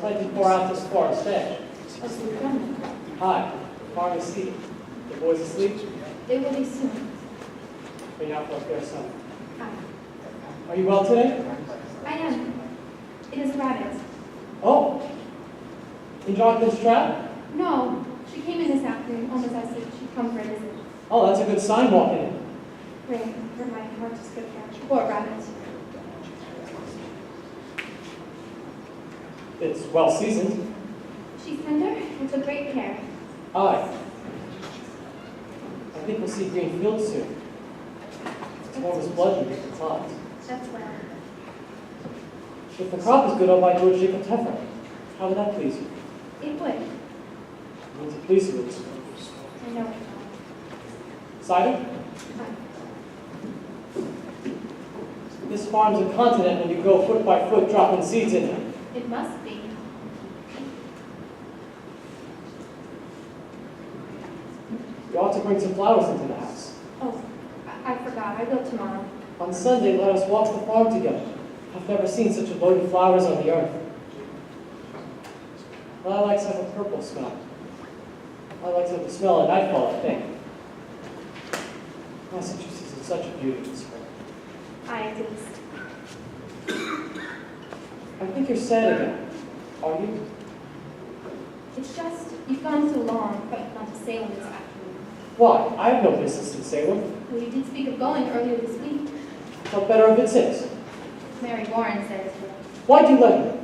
plenty pour out this far instead. What's the problem? Hi, the farm is seated. The boys asleep? They will be soon. Bring out for a fair son. Hi. Are you well today? I am. It is a rabbit. Oh, in Jonathan's trap? No, she came in this afternoon, almost as if she'd come for a visit. Oh, that's a good sign walking in. Pray for my heart to skip catch. Poor rabbit. It's well seasoned. She's tender and took great care. Aye. I think we'll see green fields soon. It's more of his blood than its eyes. That's well. If the crop is good, I'll buy George Jacob Teffer. How would that please you? It would. It means it pleases you. I know it. Cider? Fine. This farm's a continent when you go foot by foot dropping seeds in it. It must be. You ought to bring some flowers into the house. Oh, I forgot. I will tomorrow. On Sunday, let us walk the farm together. I've never seen such a load of flowers on the earth. Lilacs have a purple smell. Lilacs have the smell at nightfall, I think. Massachusetts is such a beauty in spring. At least. I think you're sad again. Are you? It's just, you've gone so long, but you've gone to Salem this afternoon. Why? I have no business in Salem. Well, you did speak of going earlier this week. What better of it since? Mary Warren says. Why'd you let her?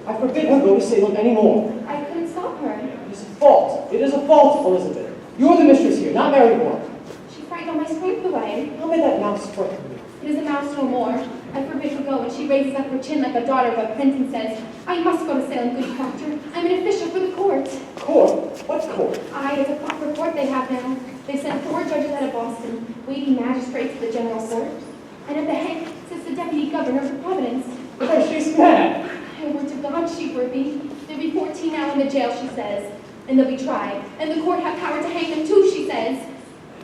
I forbid her go to Salem anymore. I couldn't stop her. It is a fault. It is a fault, Elizabeth. You're the mistress here, not Mary Warren. She frightened all my strength away. How may that mouse frighten me? It is a mouse no more. I forbid her go, and she raises up her chin like a daughter of a prince and says, I must go to Salem, good doctor. I'm an official for the court. Court? What court? Aye, it's a proper court they have now. They sent 4 judges out of Boston, weighty magistrates of the general court. And at the head sits the deputy governor of Providence. Oh, she's mad. I word to God she would be. There'll be 14 now in the jail, she says. And they'll be tried. And the court have power to hang them too, she says.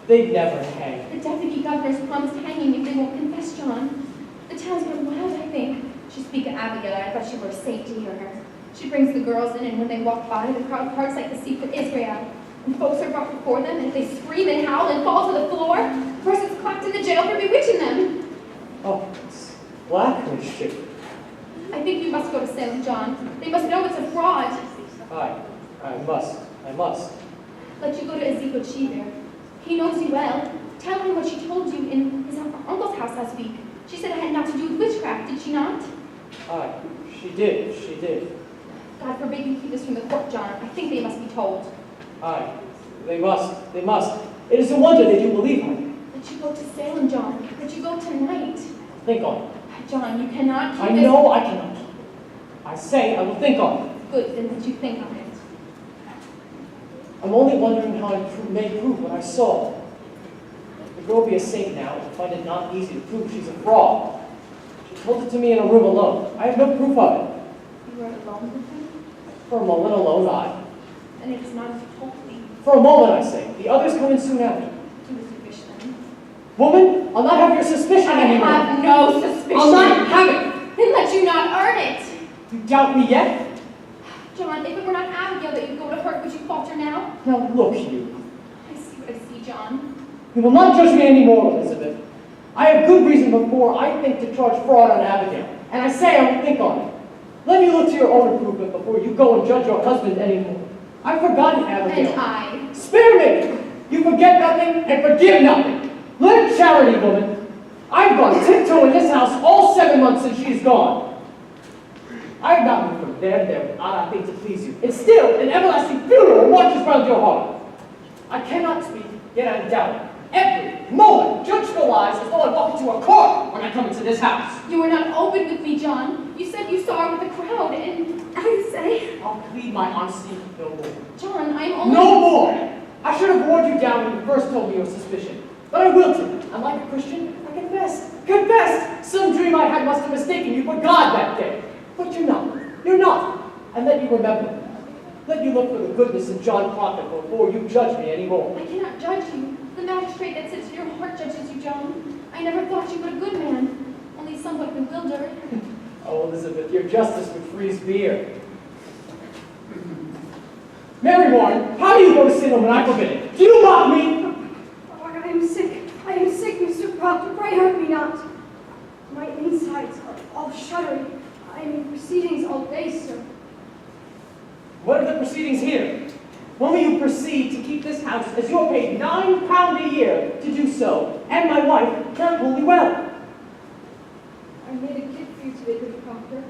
They'd never hang. The deputy governor's promised hanging if they won't confess, John. The town's gone wild, I think. She speak of Abigail, I thought she were safe to hear her. She brings the girls in, and when they walk by, the crowd parts like the sea for Israel. And folks are brought before them, and if they scream and howl and fall to the floor, persons clapped in the jail for bewitching them. Oh, it's black mischief. I think you must go to Salem, John. They must know it's a fraud. Aye, I must. I must. Let you go to Ezekiel Cheever. He knows you well. Tell him what she told you in his uncle's house last week. She said it had nothing to do with witchcraft, did she not? Aye, she did. She did. God forbid you keep this from the court, John. I think they must be told. Aye, they must. They must. It is a wonder they do believe her. Let you go to Salem, John. Let you go tonight. Think on it. John, you cannot keep I this. know I cannot. I say I will think on it. Good, then that you think on it. I'm only wondering how I may prove what I saw. The girl will be a saint now and find it not easy to prove she's a fraud. She told it to me in a room alone. I have no proof of it. You were alone with him? For a moment alone, I. And it is not as you told me. For a moment, I say. The others come in soon after. You were suspicion. Woman, I'll not have your suspicion I anymore. have no suspicion. I'll not have it. Then let you not earn it. You doubt me yet? John, if it were not Abigail that you go to her, would you falter now? Now look, you. I see what I see, John. You will not judge me anymore, Elizabeth. I have good reason before I think to charge fraud on Abigail, and I say I will think on it. Let me look to your own improvement before you go and judge your husband anymore. I've forgotten Abigail. And I. Spare me! You forget nothing and forgive nothing. Let it charity, woman. I've gone tiptoe in this house all 7 months since she's gone. I have not moved from there to there without I think to please you. And still, an everlasting funeral marches round your heart. I cannot speak, yet I doubt. Every moment, judge the lies as though I walk into a court when I come into this house. You were not open with me, John. You said you saw her with the crowd, and I say... I'll plead my honesty no more. John, I'm only... No more! I should have warned you down when you first told me your suspicion. But I wilted. I'm like a Christian. I confessed. Confessed! Some dream I had must have mistaken you for God that day. But you're not. You're not. And let you remember. Let you look for the goodness in John Crockett before you judge me anymore. I cannot judge you. The magistrate that sits in your heart judges you, John. I never thought you were a good man, only somewhat bewildered. Oh, Elizabeth, your justice would freeze beer. Mary Warren, how do you go to sin when I forbid it? Do you mock me? Oh, I am sick. I am sick, Mr. Proctor. Pray hurt me not. My insides are all shuddering. I am in proceedings all day, sir. What are the proceedings here? When will you proceed to keep this house as you're paid £9 a year to do so, and my wife not wholly well? I made a kit for you today, good Proctor.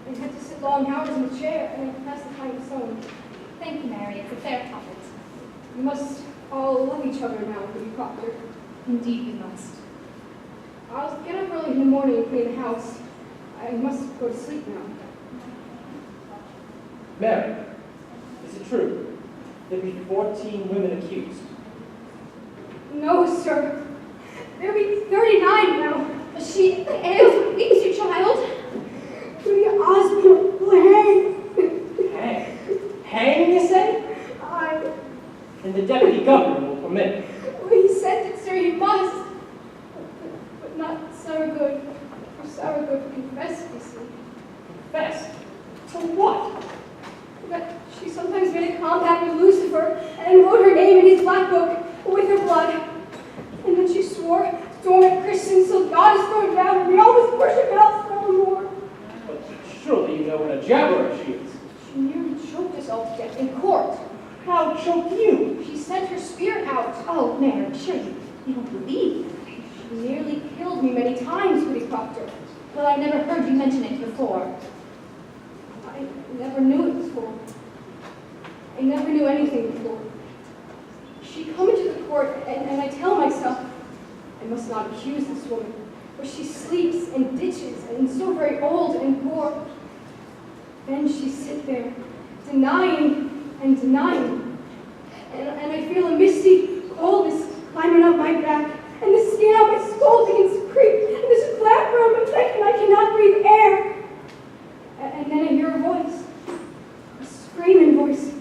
I had to sit long hours in the chair, and I passed the time sewing. Thank you, Mary. It's a fair comment. You must all love each other now, good Proctor. Indeed, we must. I'll get up early in the morning and clean the house. I must go to sleep now. Mary, is it true? There be 14 women accused. No, sir. There be 39 now. She ails weeps, your child. Julia Osborne will hang. Hang? Hang, you say? And the deputy governor will permit it. Well, he said it, sir, you must. But not Sarah For Sarah confessed, you see. Confessed? To what? That she sometimes made a compact with Lucifer and wrote her name in his black book with her blood. And then she swore to torment Christians till God is thrown down and we always worship else forevermore. But surely you know what a jabberer she is. She nearly choked us all to death in court. How choked you? She sent her spirit out. Oh, Mary, sure you don't believe. She nearly killed me many times, Goody Proctor. Well, I never heard you mention it before. I never knew it before. I never knew anything before. She come into the court, and I tell myself, I must not accuse this woman, for she sleeps in ditches, and so very old and poor. Then she sit there, denying and denying, and I feel a misty coldness climbing up my back, and the skin on my skull begins to creep, and there's a clap around my neck, and I cannot breathe air. And then I hear a voice, a screaming voice,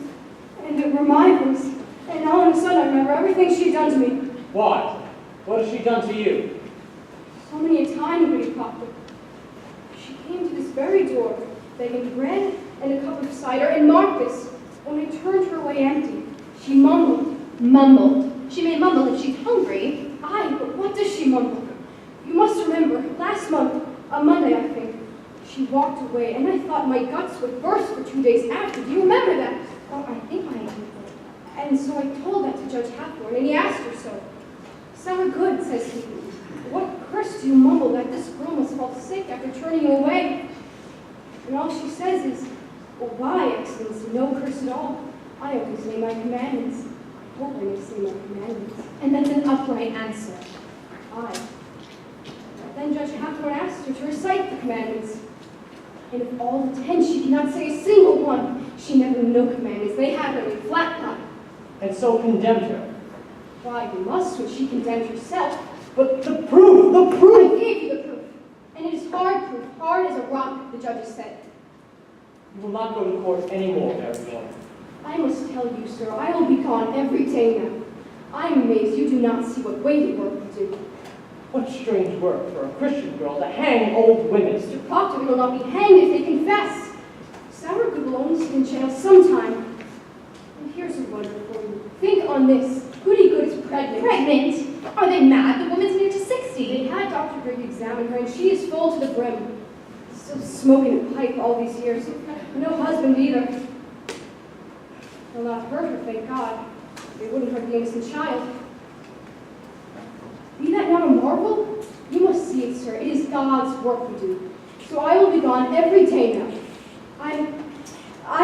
and it were my voice. And all of a sudden I remember everything she'd done to me. What? What has she done to you? So many a time, Goody Proctor. She came to this very door, begging bread and a cup of cider, and mark this, when I turned her away empty, she mumbled. Mumbled? She may mumble if she's hungry. Aye, but what does she mumble? You must remember, last month, on Monday I think, she walked away, and I thought my guts would burst for 2 days after. Do you remember that? Oh, I think I do. And so I told that to Judge Hathorne, and he asked her so. Sour good, says he. What curse do you mumble that this girl must fall sick after turning you away? And all she says is, well, why, Excellency, no curse at all. I only say my commandments. I hope I may say my commandments. And that's an upright answer. Aye. Then Judge Hathorne asked her to recite the commandments. And of all the 10, she did not say a single one. She never knew no commandments. They had her in flat pie. And so condemned her. Why, you must when she condemned herself. But the proof, the I proof! gave you the proof. And it is hard proof, hard as a rock, the judges said. You will not go to court anymore, Mary Warren. I must tell you, sir, I will be gone every day now. I am amazed you do not see what weighty work you do. What strange work for a Christian girl to hang old women. Mr. Proctor will not be hanged if they confess. Sourgood will only sit in jail sometime. And here's a wonder for you. Think on this. Goody Good is pregnant. Pregnant? Are they mad? The woman's near to 60. They had Dr. Grigg examine her, and she is full to the brim. Still smoking a pipe all these years. No husband either. They'll not hurt her, thank God. They wouldn't hurt the innocent child. Be that not a marvel? You must see it, sir. It is God's work we do. So I will be gone every day now. I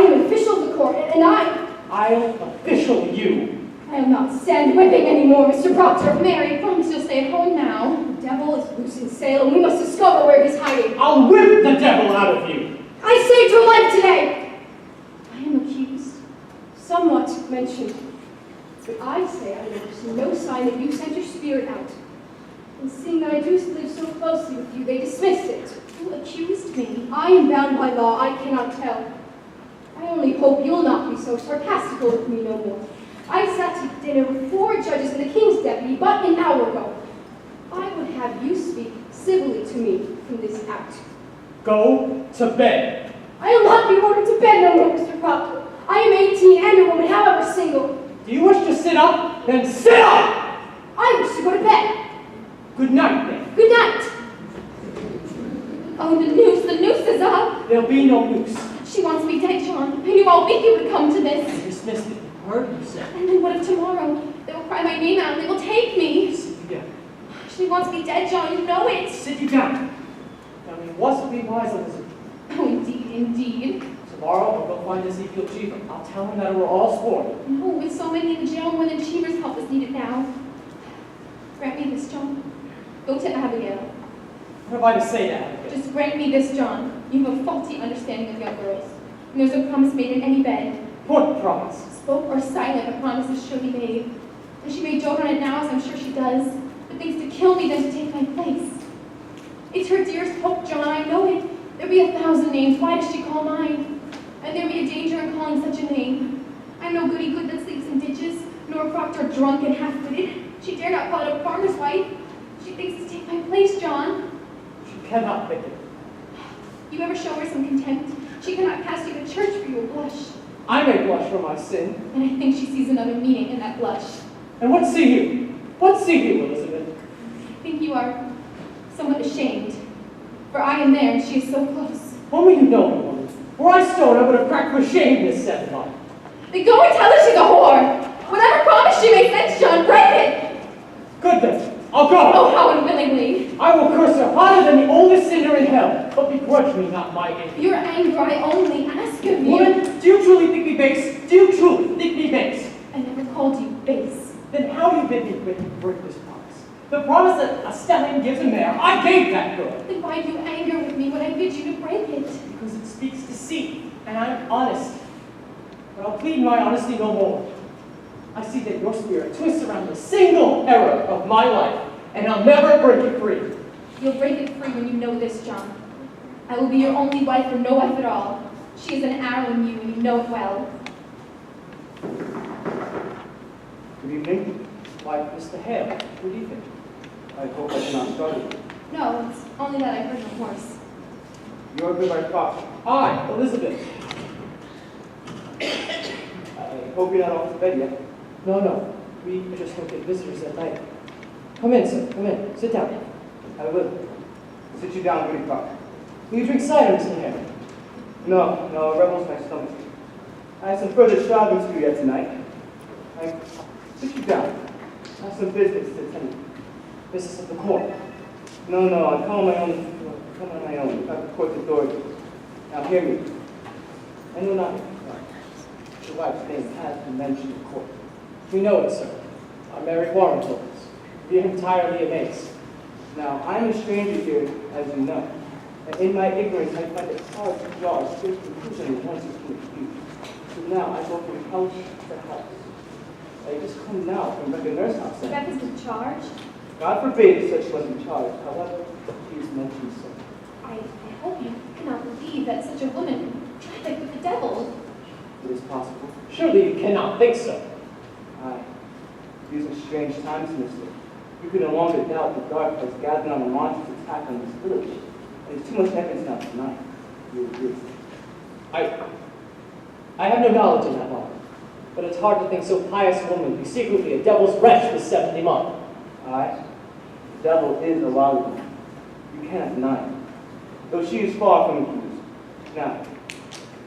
am official of the court, and I'll official you. I will not stand whipping anymore, Mr. Proctor. Mary, promise you'll stay at home now. The devil is loose in Salem. We must discover where he's hiding. I'll whip the devil out of you. I saved your life today. I am accused, somewhat mentioned. But I say I never see no sign that you sent your spirit out. And seeing that I do live so closely with you, they dismissed it. Who accused me? I am bound by law, I cannot tell. I only hope you'll not be so sarcastical with me no more. I sat to dinner with 4 judges and the king's deputy but an hour ago. I would have you speak civilly to me from this out. Go to bed. I will not be ordered to bed no more, Mr. Proctor. I am 18 and a woman, however single. Do you wish to sit up? Then sit up! I wish to go to bed. Good night, then. Good night. Oh, the noose is up. There'll be no noose. She wants me dead, John. I knew all week it would come to this. You dismissed it. You heard what you said. And then what if tomorrow they will cry my name out and they will take me? Sit you down. She wants me dead, John. You know it. Sit you down. Now, you must be wise, Elizabeth. Oh, indeed, indeed. Tomorrow, I'll go find Ezekiel Cheever. I'll tell him that we're all sworn. No, with so many in the jail, more than Cheever's help is needed now. Grant me this, John. Go to Abigail. What have I to say to Abigail? Just grant me this, John. You have a faulty understanding of young girls. And there's a promise made in any bed. What promise? Spoke or silent, a promise is surely made. And she may dote on it now, as I'm sure she does, but thinks to kill me than to take my place. It's her dearest hope, John, I know it. There'll be 1,000 names. Why does she call mine? And there'll be a danger in calling such a name. I'm no goody good that sleeps in ditches, nor frocked or drunk and half-witted. She dare not call it a farmer's wife. She thinks to take my place, John. She cannot think it. You ever show her some contempt? She cannot pass you to church for your blush. I may blush for my sin. And I think she sees another meaning in that blush. And what see you? What see you, Elizabeth? I think you are somewhat ashamed. For I am there, and she is so close. Only you know me, woman. Were I stoned, I would have cracked for shame this 7 months. Then go and tell her she's a whore. Whatever promise she makes, sense, John, break it. Good then. I'll go. Oh, how unwillingly. I will curse her harder than the oldest sinner in hell. But begrudge me not my anger. Your anger I only ask of you. Woman, do you truly think me base? Do you truly think me base? I never called you base. Then how do you bid me break this promise? The promise that a stallion gives a mare, I gave that girl. Then why do you anger with me when I bid you to break it? Because it speaks deceit, and I'm honest. But I'll plead my honesty no more. I see that your spirit twists around the single error of my life, and I'll never break it free. You'll break it free when you know this, John. I will be your only wife for no wife at all. She is an arrow in you, and you know it well. Good evening. Why, Mr. Hale, good evening. I hope I cannot startle you. No, it's only that I heard my horse. You are good, my father. Hi, Elizabeth. I hope you're not off to bed yet. No. We just don't get visitors at night. Come in, sir. Come in. Sit down. I will. Sit you down, good father. Will you drink cider, Mr. Hale? No, it rebels my stomach. I have some further traveling to do yet tonight. Sit you down. I have some business to attend to. Business of the court. No, I come on my own. Without the court's authority. Now hear me. I know not. Your wife's name has been mentioned in court. We know it, sir. Our married Warren told us. We are entirely amazed. Now, I am a stranger here, as you know. And in my ignorance, I find it hard to draw a strict conclusion at once it's confused. So now I go from house to house. I just come now from the nurse house. Rebecca's been charged. God forbid such was in charge. However, he is mentioned so. I hope you cannot believe that such a woman trafficked with the devil. It is possible. Surely you cannot think so. Aye. These are strange times, mister. You can no longer doubt the dark has gathered on a monstrous attack on this village. It is too much evidence now tonight. You agree. I have no knowledge in that matter. But it's hard to think so pious a woman be secretly a devil's wretch this 70 month. Aye. The devil is a wild woman. You cannot deny it. Though she is far from accused. Now,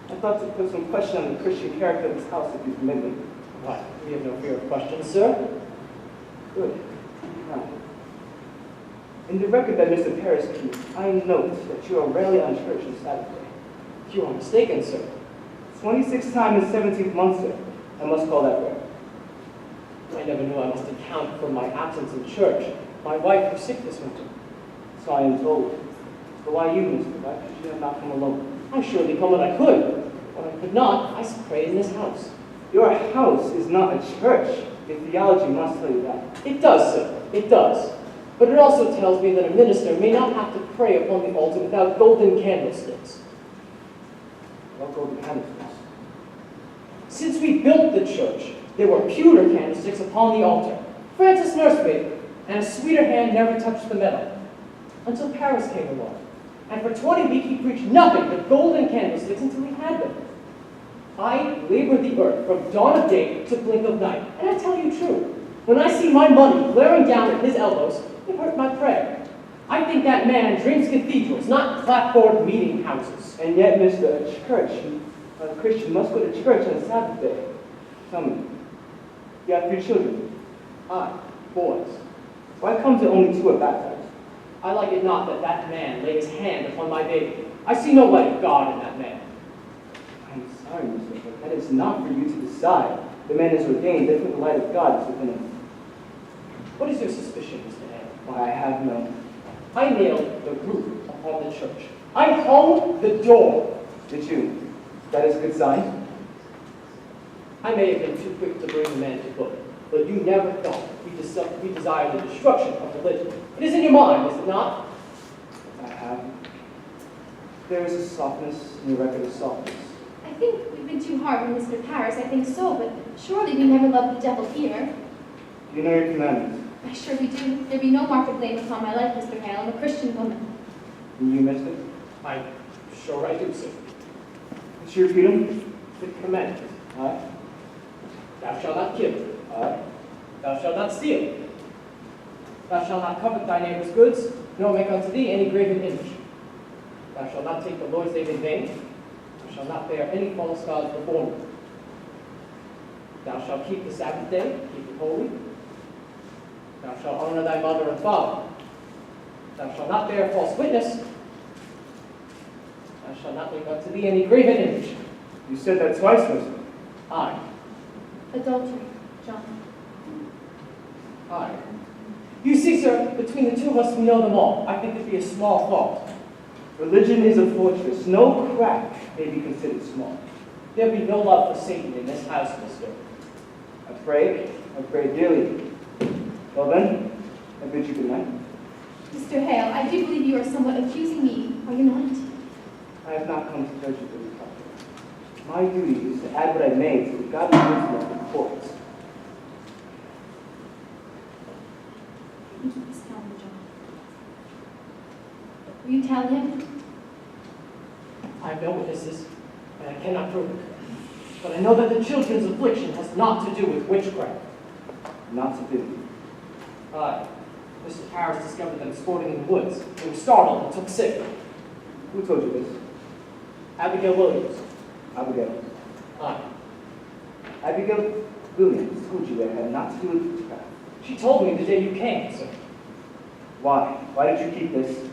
I thought to put some question on the Christian character of this house, if you permit me. Why, we have no fear of questions, sir. Good. Now, in the record that Mr. Paris keeps, I note that you are rarely on church on Saturday. You are mistaken, sir. 26 times in 17th month, sir. I must call that rare. I never knew I must account for my absence in church. My wife was sick this winter. So I am told. But why you, mister? Why could you have not come alone? I surely come when I could. When I could not, I prayed in this house. Your house is not a church. Your theology must tell you that. It does, sir. It does. But it also tells me that a minister may not have to pray upon the altar without golden candlesticks. What golden candlesticks? Since we built the church, there were pewter candlesticks upon the altar. Francis nursed me, and a sweeter hand never touched the metal. Until Paris came along. And for 20 weeks he preached nothing but golden candlesticks until he had them. I labor the earth from dawn of day to blink of night, and I tell you true. When I see my money glaring down at his elbows, it hurt my prayer. I think that man dreams cathedrals, not clapboard meeting houses. And yet, Mr. A Christian must go to church on Sabbath day. Tell me, you have 3 children. Aye, boys. Why comes it only 2 are baptized? I like it not that that man lay his hand upon my baby. I see no light of God in that man. I'm sorry, Mr. But that is not for you to decide. The man is ordained, therefore the light of God is within him. What is your suspicion, Mr. Hale? Why, I have none. I nailed the roof upon the church. I hung the door. Did you? That is a good sign. I may have been too quick to bring the man to book, but you never thought we desire the destruction of religion. It is in your mind, is it not? I have. There is a softness in your record of softness. I think we've been too hard on Mr. Paris, I think so, but surely we never loved the devil here. You know your commandments. I sure we do. There be no mark of blame upon my life, Mr. Hale. I'm a Christian woman. And you missed it? I'm sure I do, sir. Did you repeat them? The commandment. Aye. Thou shalt not kill. Aye. Thou shalt not steal. Thou shalt not covet thy neighbor's goods, nor make unto thee any graven image. Thou shalt not take the Lord's name in vain. Thou shalt not bear any false gods before me. Thou shalt keep the Sabbath day, keep it holy. Thou shalt honor thy mother and father. Thou shalt not bear false witness. Thou shalt not make unto thee any graven image. You said that twice, Mister. Aye, Adultery, John. aye. You see, sir, between the 2 of us, we know them all. I think it'd be a small fault. Religion is a fortress. No crack may be considered small. There'd be no love for Satan in this house, mister. I pray dearly. Well then, I bid you good night. Mr. Hale, I do believe you are somewhat accusing me, are you not? I have not come to judge you for this topic. My duty is to add what I may to the godly wisdom of the courts. You keep this calendar, John. Will you tell him? I have no witnesses, and I cannot prove it. But I know that the children's affliction has naught to do with witchcraft. Not to do. Aye. Mr. Harris discovered them sporting in the woods. They were startled and took sick. Who told you this? Abigail Williams. Abigail. Aye. Abigail Williams told you that had not to do with witchcraft. She told me the day you came, sir. Why? Why did you keep this?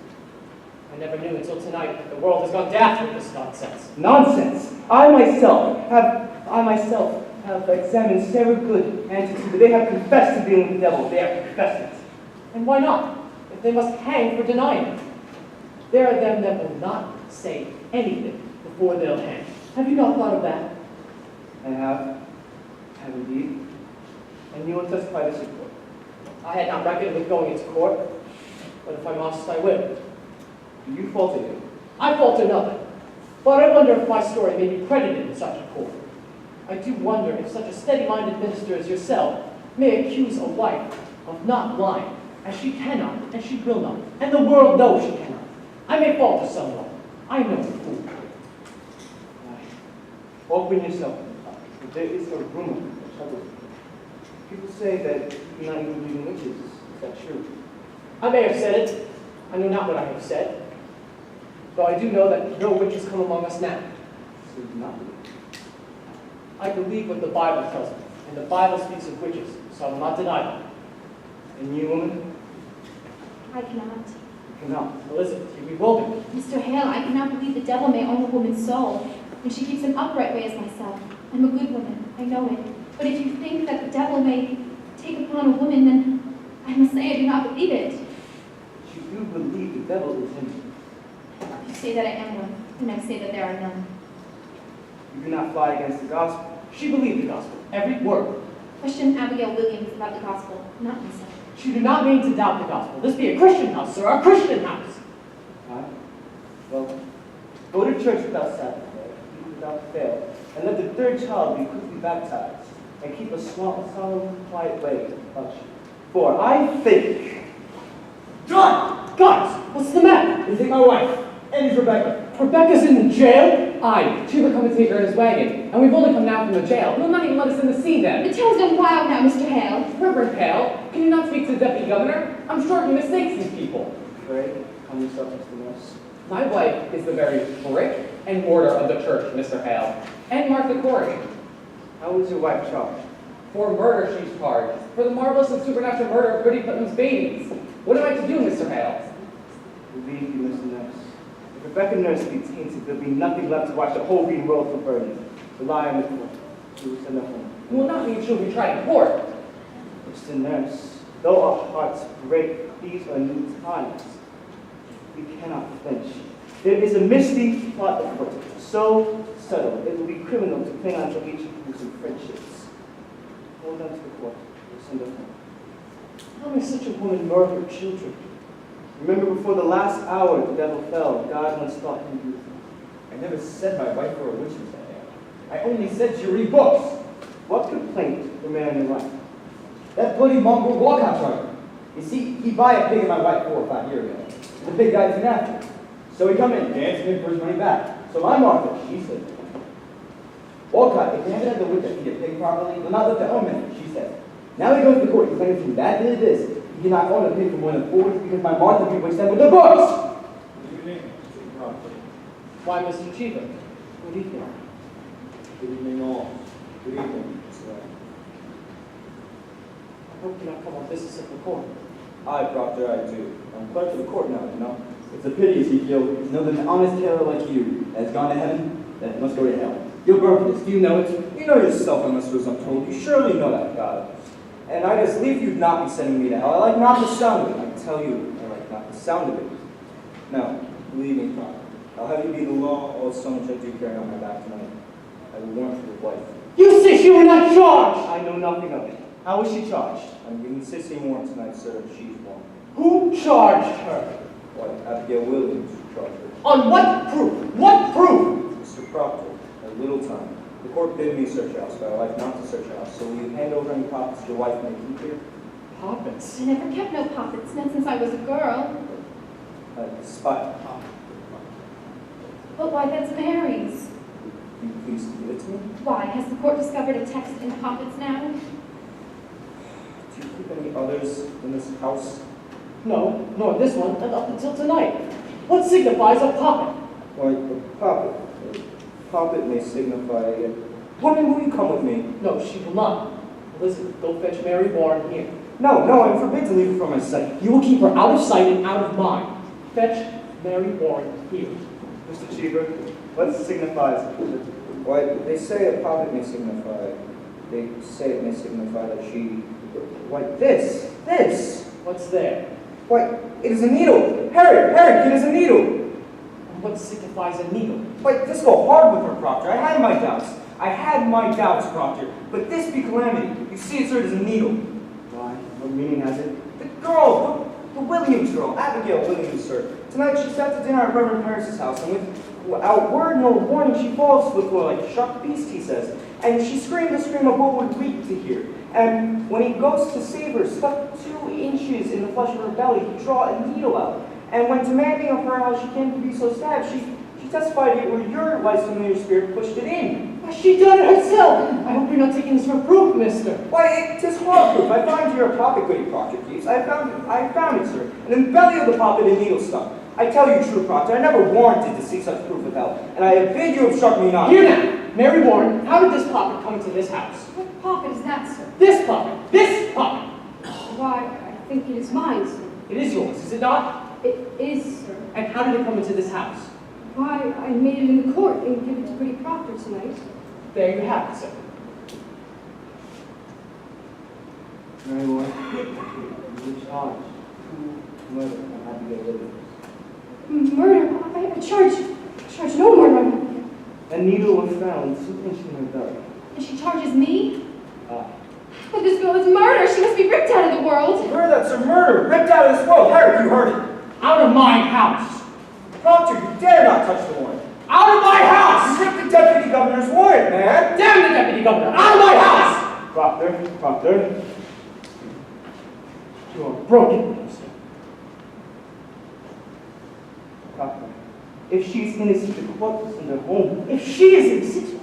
I never knew until tonight that the world has gone daft with this nonsense. Nonsense! I myself have examined Sarah Good and Tituba. They have confessed to being with the devil. They have confessed it. And why not? If they must hang for denying it. There are them that will not say anything before they'll hang. Have you not thought of that? I have indeed. And you will testify this in court. I had not reckoned with going into court, but if I must, I will. Do you falter him? I falter nothing, but I wonder if my story may be credited in such a court. I do wonder if such a steady-minded minister as yourself may accuse a wife of not lying, as she cannot, and she will not, and the world knows she cannot. I may falter somewhat. I know the fool. Open yourself. But there is a rumor that troubles me. People say that you do not even believe in witches. Is that true? I may have said it. I know not what I have said. Though I do know that no witches come among us now. So you do not believe. I believe what the Bible tells me, and the Bible speaks of witches, so I will not deny them. And you, woman, I cannot. you cannot. Elizabeth, you bewilder me. Mr. Hale, I cannot believe the devil may own a woman's soul when she keeps an upright way as myself. I'm a good woman, I know it. But if you think that the devil may take upon a woman, then I must say I do not believe it. But you do believe the devil is in you. You say that I am one, and I say that there are none. You do not fight against the gospel. She believed the gospel, every word. Question Abigail Williams about the gospel, not myself. She do not mean to doubt the gospel. This be a Christian house, sir, a Christian house. Huh? Well, go to church without Sabbath day, eat without fail, and let the third child be quickly baptized, and keep a solemn, quiet way about you. For I think... John! Guys, what's the matter? Is it my wife? And is Rebecca? Rebecca's in the jail? Cheever come and take her in his wagon, and we've only come now from the jail. He'll not even let us in to see them. The town's gone wild now, Mr. Hale. Reverend Hale, can you not speak to the deputy governor? I'm sure he mistakes these people. Pray, calm yourself, Mr. Nurse. My wife is the very brick and mortar of the church, Mr. Hale, and Martha Corey. How was your wife charged? For murder, she's charged. For the marvelous and supernatural murder of Goody Putnam's babies. What am I to do, Mr. Hale? Believe you, Mr. Nurse. If Rebecca Nurse be tainted, there'll be nothing left to watch the whole green world for burning. Rely on the court. We will send her home. It will not mean she'll be tried in court. Mr. Nurse, though our hearts break, these are new times. We cannot flinch. There is a misty plot afoot, so subtle it will be criminal to cling on to each who's friendships. Hold on to the court. We'll send her home. How may such a woman murder children? Remember, before the last hour the devil fell, God once thought him beautiful. I never said my wife were a witch, Mr. Hale. I only said she read books. What complaint remain on your wife? That bloody mongrel walkout driver. You see, he buy a pig in my wife 4 or 5 years ago. The pig died soon after. So he come in, dancing him for his money back. So my Martha, she said, Walcott, if you haven't had the wit to feed a pig properly, you'll not live to own it, she said. Now he goes to court, he claims from that day to this, he cannot own a pig for more than 4 weeks because my Martha bewitched them with the books! Good evening, Mr. Crawford. Why, Mr. Cheever? What do you think? Good evening, all. Good evening, sir. I hope you not come on business of the court. I, Proctor, I do. I'm clerk of the court now, you know. It's a pity, Ezekiel, to know that an honest tailor like you has gone to heaven, that must go to hell. You'll burn for this. Do you know it? You know yourself, unless it was untold. You surely know that, God. And I just leave you not be sending me to hell. I like not the sound of it. I tell you, I like not the sound of it. Now, believe me, Proctor, I'll have you be the law all so much I do carry on my back tonight. I will warrant for your wife. You say she will not charge! I know nothing of it. How was she charged? I'm giving Sissy warrant tonight, sir, and she's one. Who charged her? Why, Abigail Williams charged her. On what proof? What proof? Mr. Proctor, a little time. The court bid me search house, but I like not to search house. So will you hand over any pockets your wife may keep here? Poppets? I never kept no pockets, not since I was a girl. Spy. But why, that's Mary's. Will you please give it to me? Why, has the court discovered a text in pockets now? Do you keep any others in this house? No, nor this one, and up until tonight. What signifies a poppet? Why, a poppet. A poppet may signify... Woman, will you come with me? No, she will not. Elizabeth, go fetch Mary Warren here. No, I'm forbidden to leave her from my sight. You will keep her out of sight and out of mind. Fetch Mary Warren here. Mr. Cheever, what signifies it? Why, they say a poppet may signify... They say it may signify that she... Why, this! What's there? Why, it is a needle! Harry, it is a needle! And what signifies a needle? Why, this go hard with her, Proctor. I had my doubts, Proctor. But this be calamity. You see, it, sir, it is a needle. Why? What meaning has it? The girl, the Williams girl, Abigail Williams, sir. Tonight she sat to dinner at Reverend Harris's house, and without word nor warning, she falls to the floor like a shocked beast, he says. And she screamed a scream of what would weep to hear. And when he goes to save her, stuck 2 inches in the flesh of her belly, he draw a needle out. And when demanding of her how she came to be so stabbed, she testified it were your wife's familiar spirit pushed it in. Why, she done it herself! I hope you're not taking this for proof, mister. Why, it is hard proof. I found your pocket, Goody Proctor, please. I found it, sir. And in the belly of the pocket a needle stuck. I tell you true, Proctor, I never warranted to see such proof of hell. And I bid you obstruct me not. Here now, Mary Warren, how did this pocket come into this house? What pocket is that, sir? This pocket! This pocket! Why, I think it is mine, sir. It is yours, is it not? It is, sir. And how did it come into this house? Why, I made it in the court and give it to Goody Proctor tonight. There you have it, sir. Mary Warren, you were charged to murder of Abigail Williams. Murder? I charge no murder. A needle was found 2 inches in her belly. And she charges me? Ah. But this girl is murder. She must be ripped out of the world. You heard that, sir? Murder! Ripped out of this world! Harry, you heard it! Out of my house! Proctor, you dare not touch the warrant! Out of my house! You ripped the deputy governor's warrant, man! Damn the deputy governor! Out of my house! Proctor. You are broken, mister. Proctor. If she's innocent, the court will send her home. If she is innocent,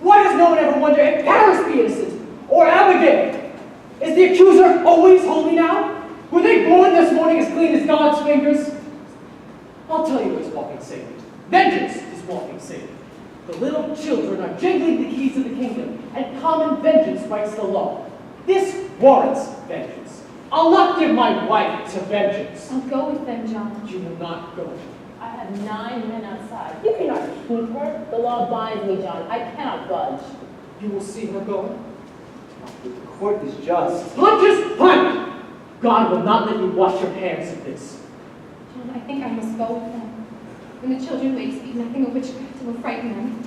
why does no one ever wonder if Paris be innocent? Or Abigail? Is the accuser always holy now? Were they born this morning as clean as God's fingers? I'll tell you what's walking Satan. Vengeance is walking Satan. The little children are jingling the keys of the kingdom, and common vengeance writes the law. This warrants vengeance. I'll not give my wife to vengeance. I'll go with them, John. You will not go. I have 9 men outside. You cannot keep her. The law binds me, John. I cannot budge. You will see her go. The court is just. Punch is punch! God will not let you wash your hands of this. John, I think I must go with them. When the children wake, speak nothing of witchcraft, it will frighten them.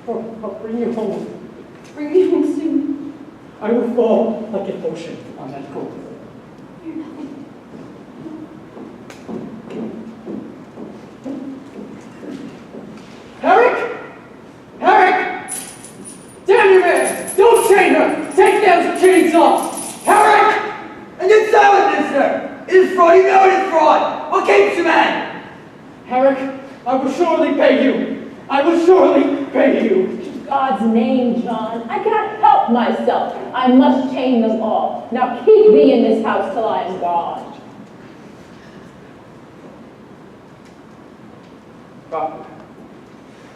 I'll bring you home. Bring me home soon. I will fall like an ocean on that coat. Fear nothing. Herrick! Herrick! Damn you, man! Don't chain her! Take those chains off! Herrick! And you're silent, mister! It is fraud, you know it is fraud! What keeps you, man? Herrick, I will surely pay you! I will surely pay you! In God's name, John. I cannot help myself. I must chain them all. Now keep thee in this house till I am gone. Proctor.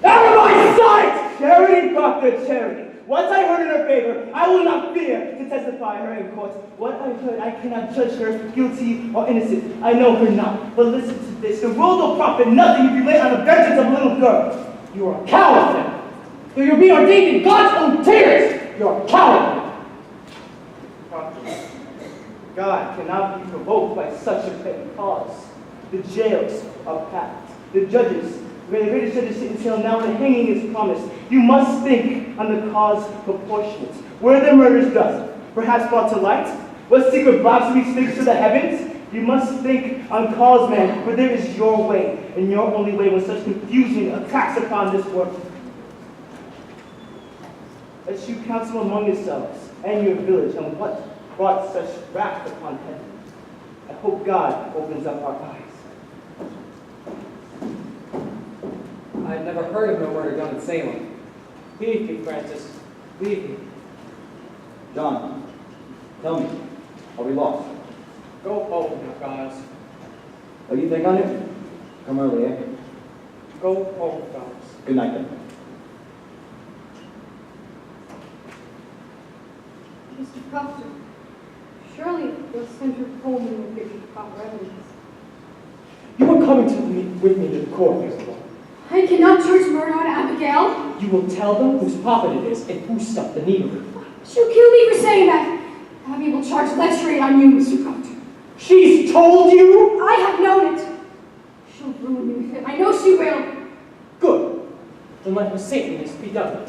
Out of my sight! Charity, Proctor, charity. Once I heard in her favor, I will not fear to testify her in court. What I heard, I cannot judge her guilty or innocent. I know her not. But listen to this. The world will profit nothing if you lay on the vengeance of a little girl. You are a coward then! Though you be ordained in God's own tears, you are a coward! Proctor, God cannot be provoked by such a petty cause. The jails are packed. The judges, where the greatest judges sit until now the hanging is promised. You must think on the cause proportionate. Were the murders done, perhaps brought to light? What secret blasphemy speaks to the heavens? You must think on cause, man, for there is your way, and your only way when such confusion attacks upon this world. Let you counsel among yourselves and your village on what brought such wrath upon heaven. I hope God opens up our eyes. I had never heard of no murder done in Salem. Leave me, Francis. Leave me. John, tell me, are we lost? Go home now, guys. Oh, you think on it? Come early, eh? Go home, guys. Good night, then. Mr. Proctor, surely you'll send her home and will give you proper evidence. You are coming with me to the court, Isabel. I cannot charge murder on Abigail. You will tell them whose puppet it is and who stuck the needle. She'll kill me for saying that. Abby will charge lechery on you, Mr. Proctor. She's told you? I have known it. She'll ruin me with it. I know she will. Good. Then let her Satanness be done.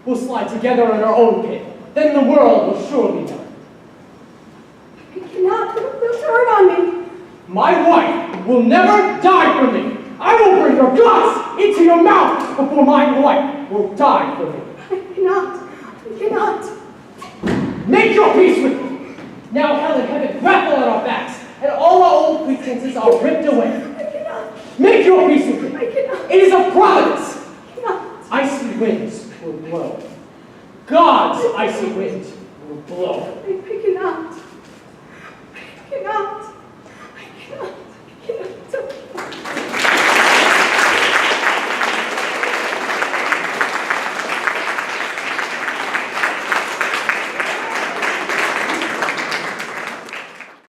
We'll slide together in our own pit. Then the world will surely know. I cannot. They'll turn on me. My wife will never die for me. I will bring your guts into your mouth before my wife will die for me. I cannot. I cannot. Make your peace with me. Now hell and heaven grapple at our backs, and all our old pretenses are ripped away. I cannot. Make your peace with me. I cannot. It is a providence. I cannot. Icy winds will blow. God's icy winds will blow. I